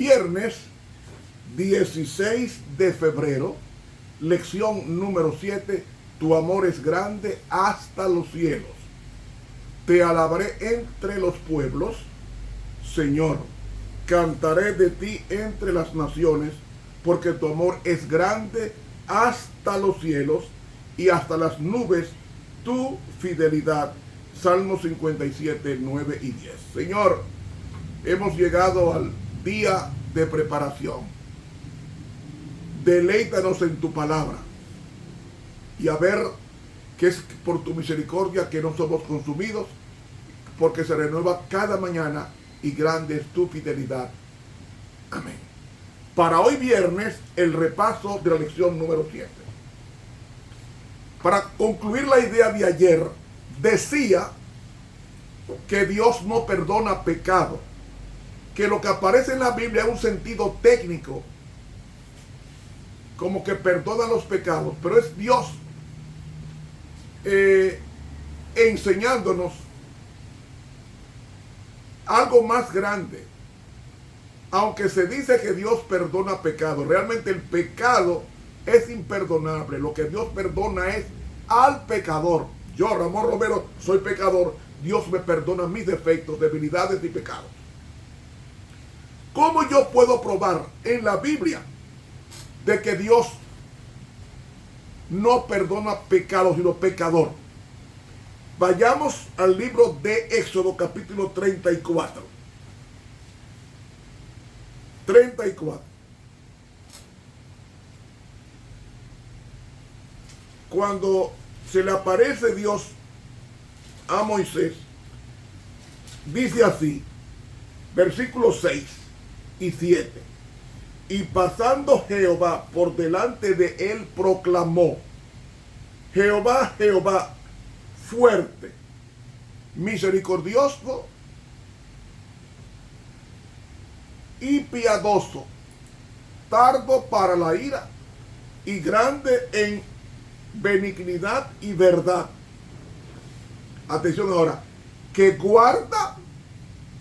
viernes 16 de febrero, lección número 7, tu amor es grande hasta los cielos. Te alabaré entre los pueblos, Señor, cantaré de ti entre las naciones, porque tu amor es grande hasta los cielos y hasta las nubes tu fidelidad. Salmo 57, 9 y 10. Señor, hemos llegado al día de preparación. Deleítanos en tu palabra y a ver que es por tu misericordia que no somos consumidos, porque se renueva cada mañana y grande es tu fidelidad. Amén. Para hoy viernes, el repaso de la lección número 7. Para concluir la idea de ayer, decía que Dios no perdona pecado, que lo que aparece en la Biblia es un sentido técnico, como que perdona los pecados, pero es Dios enseñándonos algo más grande. Aunque se dice que Dios perdona pecado, realmente el pecado es imperdonable. Lo que Dios perdona es al pecador. Yo, Ramón Romero, soy pecador. Dios me perdona mis defectos, debilidades y pecados. ¿Cómo yo puedo probar en la Biblia de que Dios no perdona pecados, sino pecador? Vayamos al libro de Éxodo, capítulo 34. 34. Cuando se le aparece Dios a Moisés, dice así, versículos 6 y 7. Y pasando Jehová por delante de él, proclamó: Jehová, Jehová, fuerte, misericordioso y piadoso, tardo para la ira y grande en benignidad y verdad. Atención ahora, que guarda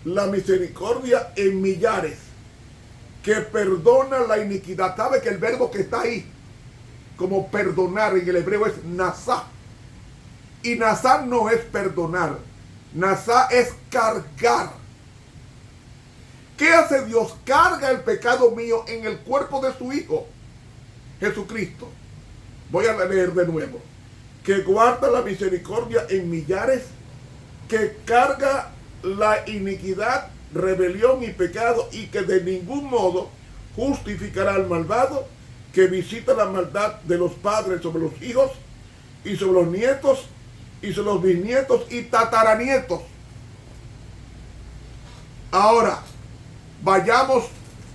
la misericordia en millares, que perdona la iniquidad. ¿Sabe que el verbo que está ahí como perdonar en el hebreo es nasá? Y nasá no es perdonar, nasá es cargar. ¿Qué hace Dios? Carga el pecado mío en el cuerpo de su Hijo, Jesucristo. Voy a leer de nuevo. Que guarda la misericordia en millares, que carga la iniquidad, rebelión y pecado, y que de ningún modo justificará al malvado, que visita la maldad de los padres sobre los hijos, y sobre los nietos, y sobre los bisnietos y tataranietos. Ahora, vayamos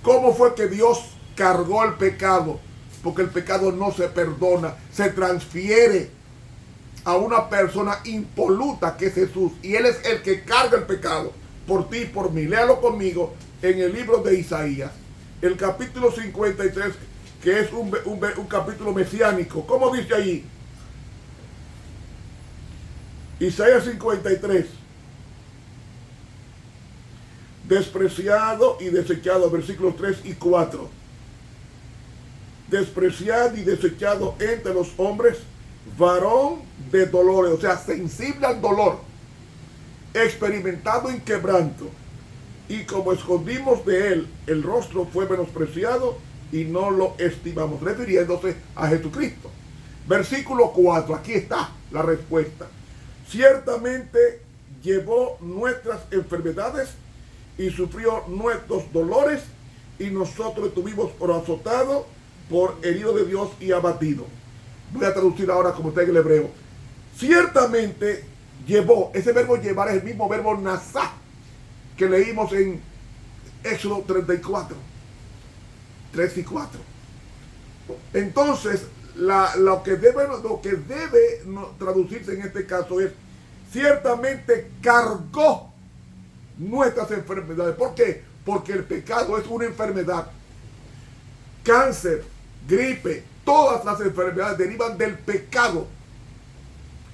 cómo fue que Dios cargó el pecado, porque el pecado no se perdona, se transfiere a una persona impoluta que es Jesús, y Él es el que carga el pecado por ti y por mí. Léalo conmigo en el libro de Isaías, el capítulo 53, que es un capítulo mesiánico. ¿Cómo dice allí? Isaías 53. Despreciado y desechado, versículos 3 y 4. Despreciado y desechado entre los hombres, varón de dolores, o sea, sensible al dolor, experimentado en quebranto, y como escondimos de él el rostro, fue menospreciado y no lo estimamos, refiriéndose a Jesucristo. Versículo 4, aquí está la respuesta. Ciertamente llevó nuestras enfermedades y sufrió nuestros dolores, y nosotros estuvimos por azotado, por herido de Dios y abatido. Voy a traducir ahora como está en el hebreo. Ciertamente llevó, ese verbo llevar es el mismo verbo nasá que leímos en Éxodo 34, 3 y 4. Entonces, lo que debe traducirse en este caso es: ciertamente cargó nuestras enfermedades. ¿Por qué? Porque el pecado es una enfermedad. Cáncer, gripe, todas las enfermedades derivan del pecado.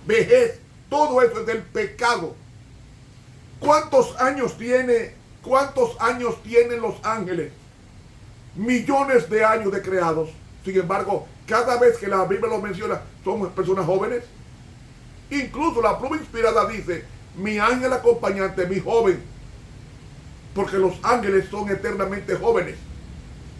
Vejez, todo eso es del pecado. ¿Cuántos años tienen los ángeles? millones de años de creados. Sin embargo, cada vez que la Biblia lo menciona, son personas jóvenes. Incluso la pluma inspirada dice, mi ángel acompañante, mi joven, porque los ángeles son eternamente jóvenes,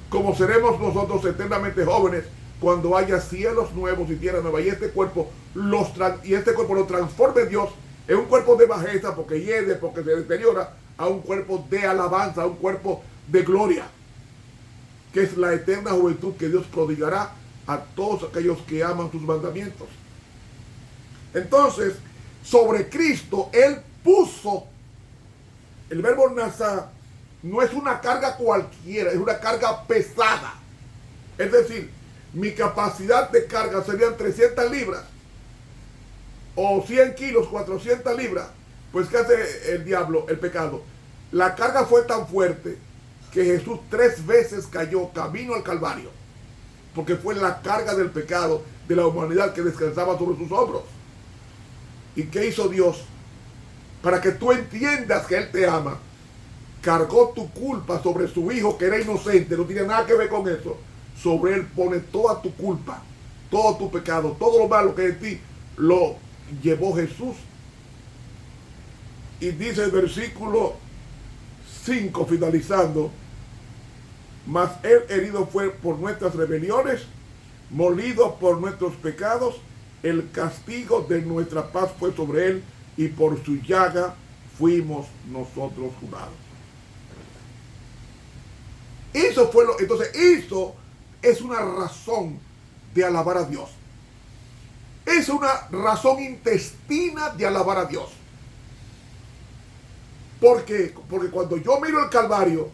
como seremos nosotros eternamente jóvenes cuando haya cielos nuevos y tierra nueva, y este cuerpo lo transforme Dios en un cuerpo de bajeza, porque hiede, porque se deteriora, a un cuerpo de alabanza, a un cuerpo de gloria, que es la eterna juventud que Dios prodigará a todos aquellos que aman sus mandamientos. Entonces, sobre Cristo, Él puso, el verbo nazá no es una carga cualquiera, es una carga pesada. Es decir, mi capacidad de carga serían 300 libras, o 100 kilos, 400 libras. Pues ¿qué hace el diablo, el pecado? La carga fue tan fuerte que Jesús 3 veces cayó camino al Calvario, porque fue la carga del pecado de la humanidad que descansaba sobre sus hombros. ¿Y qué hizo Dios? Para que tú entiendas que Él te ama, cargó tu culpa sobre su hijo que era inocente, no tiene nada que ver con eso. Sobre Él pone toda tu culpa, todo tu pecado, todo lo malo que en ti lo llevó Jesús. Y dice el versículo 5 finalizando, mas Él herido fue por nuestras rebeliones, molido por nuestros pecados, el castigo de nuestra paz fue sobre Él, y por su llaga fuimos nosotros curados. Eso fue lo, entonces eso es una razón de alabar a Dios. Es una razón intestina de alabar a Dios. Porque cuando yo miro el Calvario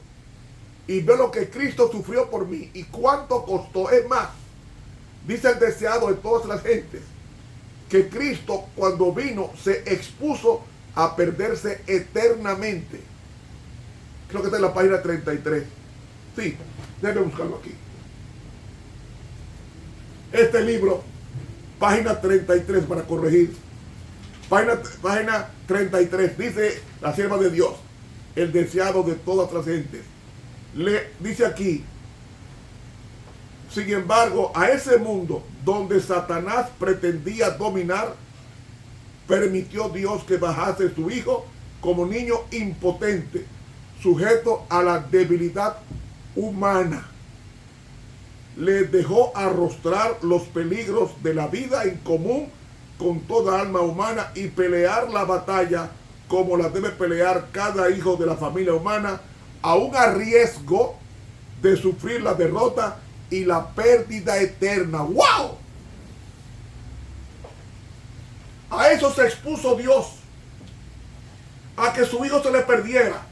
y veo lo que Cristo sufrió por mí y cuánto costó, es más, dice el deseado de todas las gentes, que Cristo cuando vino se expuso a perderse eternamente. Creo que está en la página 33. Sí, déjame buscarlo aquí. Este libro, página 33 para corregir. Página 33, dice la sierva de Dios, el deseado de todas las gentes. Le dice aquí, sin embargo, a ese mundo donde Satanás pretendía dominar, permitió Dios que bajase su hijo como niño impotente, sujeto a la debilidad humana. Le dejó arrostrar los peligros de la vida en común con toda alma humana y pelear la batalla como la debe pelear cada hijo de la familia humana, aún a riesgo de sufrir la derrota y la pérdida eterna. ¡Wow! A eso se expuso Dios, a que su hijo se le perdiera,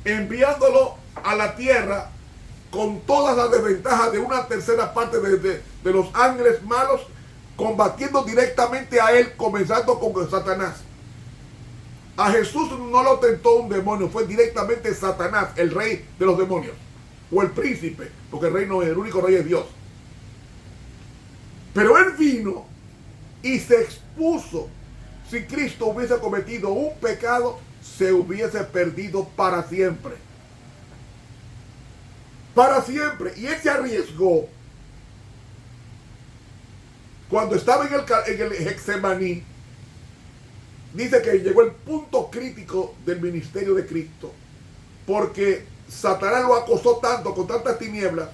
enviándolo a la tierra con todas las desventajas de una tercera parte de los ángeles malos, combatiendo directamente a él, comenzando con Satanás. A Jesús no lo tentó un demonio, fue directamente Satanás, el rey de los demonios, o el príncipe, porque el rey no es, el único rey es Dios. Pero él vino y se expuso. Si Cristo hubiese cometido un pecado, se hubiese perdido para siempre. Para siempre. Y él se arriesgó. Cuando estaba en el Getsemaní, dice que llegó el punto crítico del ministerio de Cristo, porque Satanás lo acosó tanto, con tantas tinieblas,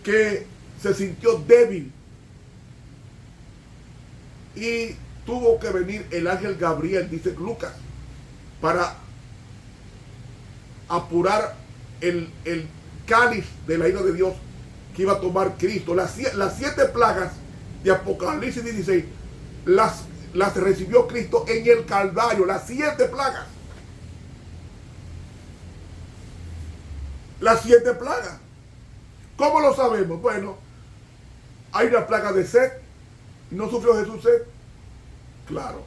que se sintió débil y tuvo que venir el ángel Gabriel, dice Lucas, para apurar el cáliz de la ira de Dios que iba a tomar Cristo. Las 7 plagas de Apocalipsis 16 las recibió Cristo en el Calvario, las 7 plagas. Las 7 plagas. ¿Cómo lo sabemos? Bueno, hay una plaga de sed. ¿No sufrió Jesús sed? Claro.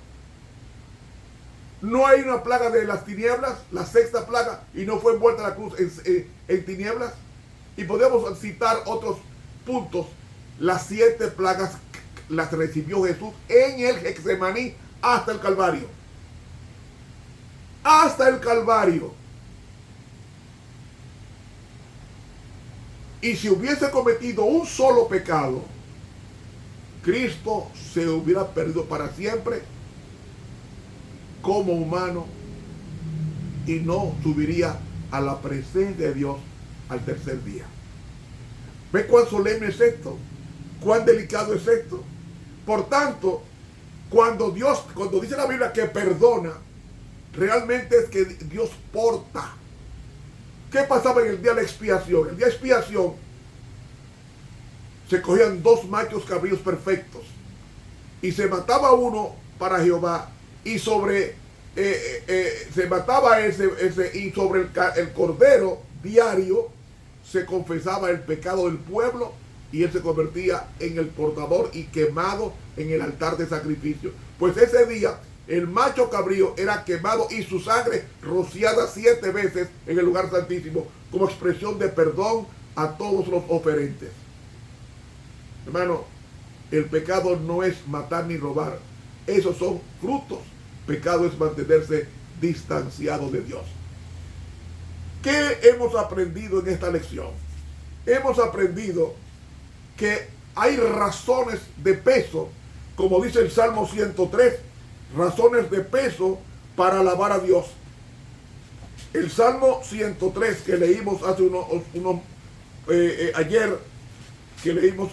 No hay una plaga de las tinieblas, la 6ª plaga, y no fue envuelta la cruz en tinieblas. Y podemos citar otros puntos. Las 7 plagas las recibió Jesús en el Getsemaní hasta el Calvario. Hasta el Calvario. Y si hubiese cometido un solo pecado, Cristo se hubiera perdido para siempre como humano y no subiría a la presencia de Dios al tercer día. ¿Ve cuán solemne es esto? ¿Cuán delicado es esto? Por tanto, cuando dice la Biblia que perdona, realmente es que Dios porta. ¿Qué pasaba en el día de la expiación? El día de expiación se cogían 2 machos cabríos perfectos y se mataba uno para Jehová y sobre se mataba ese y sobre el cordero diario se confesaba el pecado del pueblo y él se convertía en el portador y quemado en el altar de sacrificio. Pues ese día el macho cabrío era quemado y su sangre rociada 7 veces en el lugar santísimo como expresión de perdón a todos los oferentes. Hermano, el pecado no es matar ni robar. Esos son frutos. Pecado es mantenerse distanciado de Dios. ¿Qué hemos aprendido en esta lección? Hemos aprendido que hay razones de peso, como dice el Salmo 103, razones de peso para alabar a Dios. El Salmo 103 que leímos hace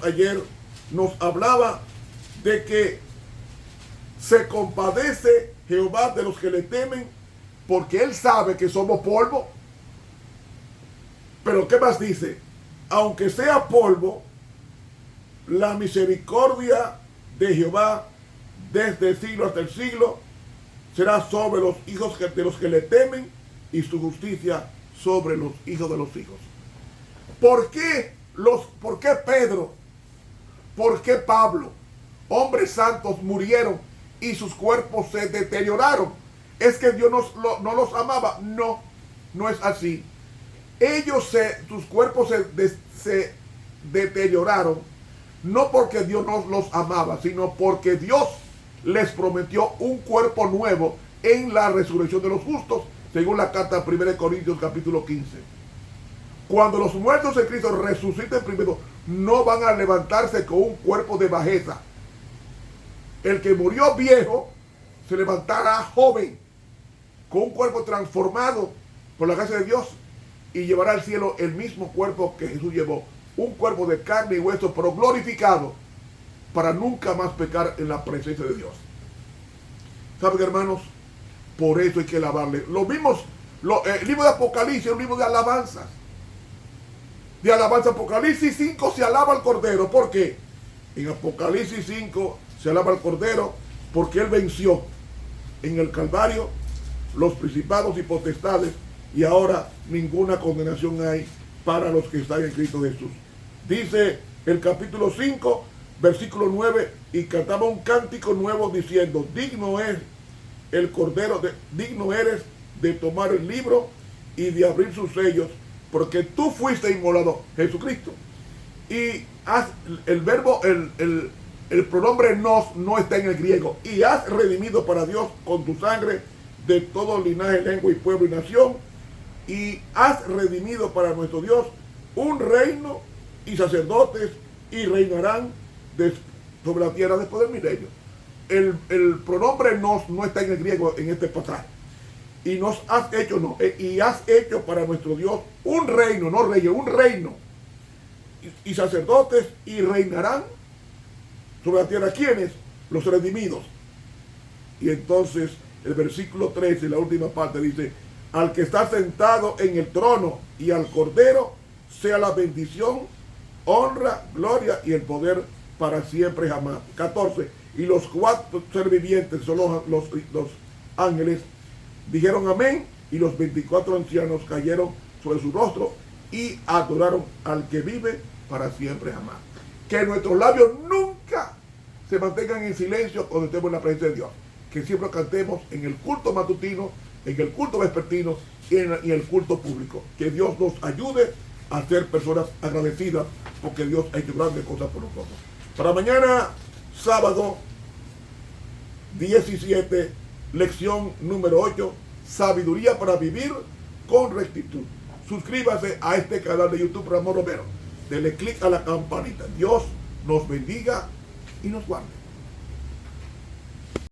ayer, nos hablaba de que se compadece Jehová de los que le temen, porque Él sabe que somos polvo. Pero ¿qué más dice? Aunque sea polvo, la misericordia de Jehová desde el siglo hasta el siglo será sobre los hijos de los que le temen y su justicia sobre los hijos de los hijos. ¿Por qué Pedro? ¿Por qué Pablo? Hombres santos murieron y sus cuerpos se deterioraron. ¿Es que Dios no los amaba? No, no es así. Sus cuerpos se deterioraron no porque Dios no los amaba, sino porque Dios les prometió un cuerpo nuevo en la resurrección de los justos, según la carta 1 Corintios capítulo 15. Cuando los muertos en Cristo resuciten primero, no van a levantarse con un cuerpo de bajeza. El que murió viejo se levantará joven, con un cuerpo transformado por la gracia de Dios, y llevará al cielo el mismo cuerpo que Jesús llevó, un cuerpo de carne y hueso, pero glorificado, para nunca más pecar en la presencia de Dios. ¿Saben, hermanos? Por eso hay que alabarle. El libro de Apocalipsis es un libro de alabanzas. De alabanza. Apocalipsis 5 se alaba al Cordero. ¿Por qué? En Apocalipsis 5 se alaba al Cordero porque Él venció en el Calvario los principados y potestades, y ahora ninguna condenación hay para los que están en Cristo Jesús. Dice el capítulo 5, versículo 9, y cantaba un cántico nuevo diciendo: digno es el Cordero, digno eres de tomar el libro y de abrir sus sellos, porque tú fuiste inmolado, Jesucristo. Y el pronombre nos no está en el griego. Y has redimido para Dios con tu sangre de todo linaje, lengua y pueblo y nación. Y has redimido para nuestro Dios un reino y sacerdotes, y reinarán sobre la tierra después del milenio. El pronombre nos no está en el griego en este pasaje. Y nos has hecho, no, y has hecho para nuestro Dios un reino, no reyes, un reino, y sacerdotes, y reinarán sobre la tierra. ¿Quiénes? Los redimidos. Y entonces el versículo 13, la última parte, dice: al que está sentado en el trono y al Cordero sea la bendición, honra, gloria y el poder para siempre jamás. 14. Y los 4 seres vivientes, son los ángeles, dijeron amén, y los 24 ancianos cayeron sobre su rostro y adoraron al que vive para siempre jamás. Que nuestros labios nunca se mantengan en silencio cuando estemos en la presencia de Dios. Que siempre cantemos en el culto matutino, en el culto vespertino y en el culto público. Que Dios nos ayude a ser personas agradecidas, porque Dios ha hecho grandes cosas por nosotros. Para mañana, sábado 17, lección número 8, sabiduría para vivir con rectitud. Suscríbase a este canal de YouTube, Ramón Romero. Dele clic a la campanita. Dios nos bendiga y nos guarde.